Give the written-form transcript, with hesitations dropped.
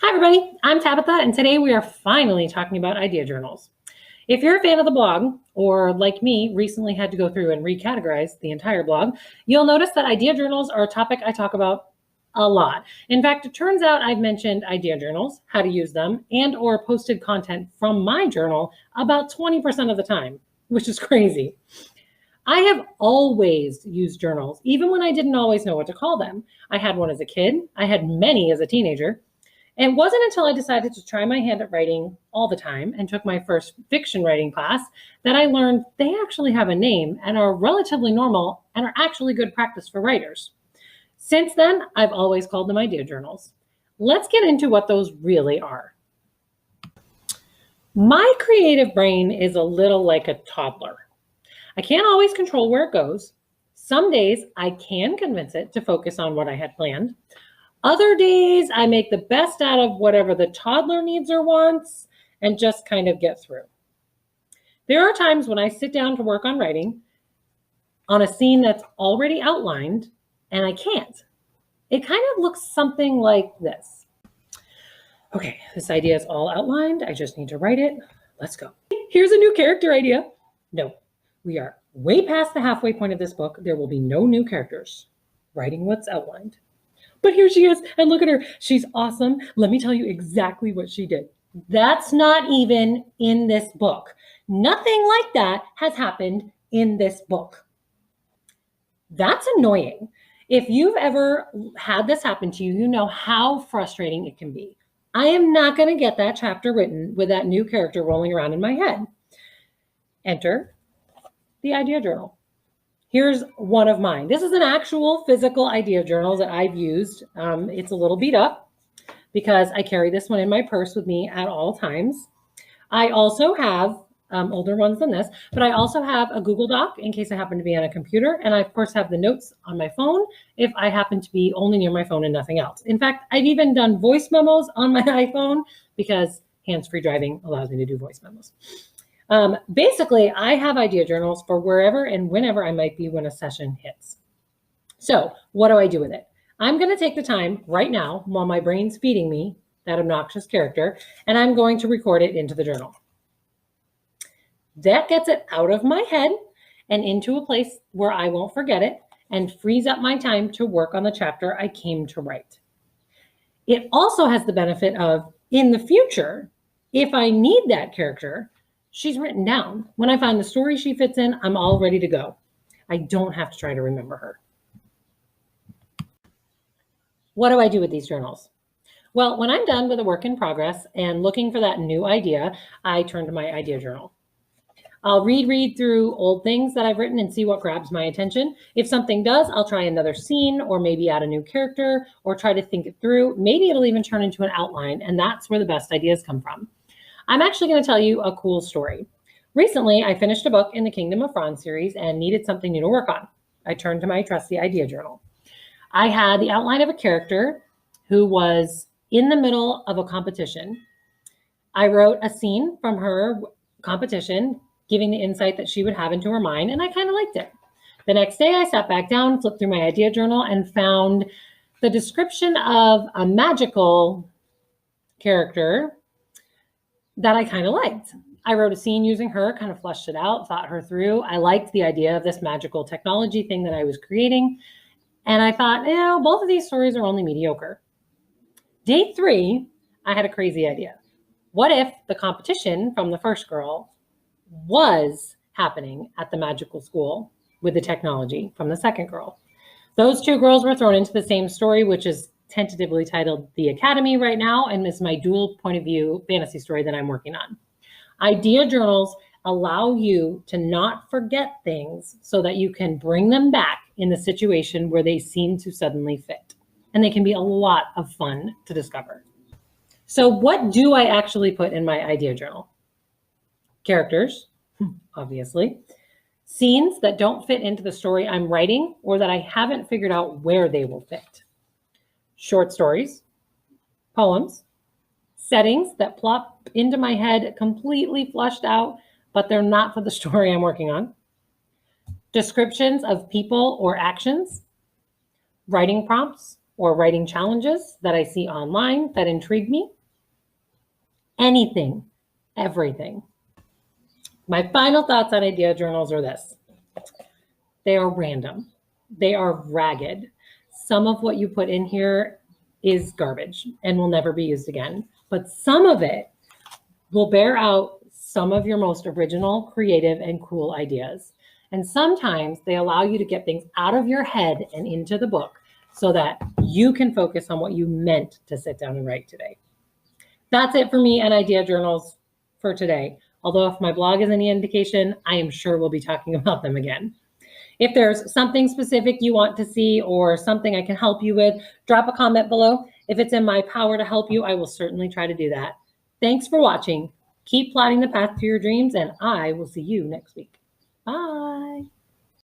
Hi, everybody. I'm Tabitha, and today we are finally talking about idea journals. If you're a fan of the blog, or like me, recently had to go through and recategorize the entire blog, you'll notice that idea journals are a topic I talk about a lot. In fact, it turns out I've mentioned idea journals, how to use them, and or posted content from my journal about 20% of the time, which is crazy. I have always used journals, even when I didn't always know what to call them. I had one as a kid. I had many as a teenager. And it wasn't until I decided to try my hand at writing all the time and took my first fiction writing class that I learned they actually have a name and are relatively normal and are actually good practice for writers. Since then, I've always called them idea journals. Let's get into what those really are. My creative brain is a little like a toddler. I can't always control where it goes. Some days I can convince it to focus on what I had planned. Other days, I make the best out of whatever the toddler needs or wants and just kind of get through. There are times when I sit down to work on writing on a scene that's already outlined and I can't. It kind of looks something like this. Okay, this idea is all outlined. I just need to write it. Let's go. Here's a new character idea. No, we are way past the halfway point of this book. There will be no new characters. Writing what's outlined. But here she is, and look at her. She's awesome. Let me tell you exactly what she did. That's not even in this book. Nothing like that has happened in this book. That's annoying. If you've ever had this happen to you, you know how frustrating it can be. I am not going to get that chapter written with that new character rolling around in my head. Enter the idea journal. Here's one of mine. This is an actual physical idea journal that I've used. It's a little beat up because I carry this one in my purse with me at all times. I also have older ones than this, but I also have a Google Doc in case I happen to be on a computer. And I, of course, have the notes on my phone if I happen to be only near my phone and nothing else. In fact, I've even done voice memos on my iPhone because hands-free driving allows me to do voice memos. Basically, I have idea journals for wherever and whenever I might be when a session hits. So what do I do with it? I'm going to take the time right now while my brain's feeding me that obnoxious character, and I'm going to record it into the journal. That gets it out of my head and into a place where I won't forget it and frees up my time to work on the chapter I came to write. It also has the benefit of, in the future, if I need that character, she's written down. When I find the story she fits in, I'm all ready to go. I don't have to try to remember her. What do I do with these journals? Well, when I'm done with a work in progress and looking for that new idea, I turn to my idea journal. I'll read through old things that I've written and see what grabs my attention. If something does, I'll try another scene or maybe add a new character or try to think it through. Maybe it'll even turn into an outline, and that's where the best ideas come from. I'm actually going to tell you a cool story. Recently, I finished a book in the Kingdom of Franz series and needed something new to work on. I turned to my trusty idea journal. I had the outline of a character who was in the middle of a competition. I wrote a scene from her competition, giving the insight that she would have into her mind, and I kind of liked it. The next day, I sat back down, flipped through my idea journal, and found the description of a magical character that I kind of liked. I wrote a scene using her, kind of fleshed it out, thought her through. I liked the idea of this magical technology thing that I was creating. And I thought, both of these stories are only mediocre. Day 3, I had a crazy idea. What if the competition from the first girl was happening at the magical school with the technology from the second girl? Those two girls were thrown into the same story, which is tentatively titled The Academy right now, and is my dual point of view fantasy story that I'm working on. Idea journals allow you to not forget things so that you can bring them back in the situation where they seem to suddenly fit. And they can be a lot of fun to discover. So what do I actually put in my idea journal? Characters, obviously. Scenes that don't fit into the story I'm writing or that I haven't figured out where they will fit. Short stories, poems, settings that plop into my head completely flushed out, but they're not for the story I'm working on. Descriptions of people or actions, writing prompts, or writing challenges that I see online that intrigue me. Anything, everything. My final thoughts on idea journals are this. They are random. They are ragged. Some of what you put in here is garbage and will never be used again. But some of it will bear out some of your most original, creative, and cool ideas. And sometimes they allow you to get things out of your head and into the book so that you can focus on what you meant to sit down and write today. That's it for me and idea journals for today. Although if my blog is any indication, I am sure we'll be talking about them again. If there's something specific you want to see or something I can help you with, drop a comment below. If it's in my power to help you, I will certainly try to do that. Thanks for watching. Keep plotting the path to your dreams, and I will see you next week. Bye.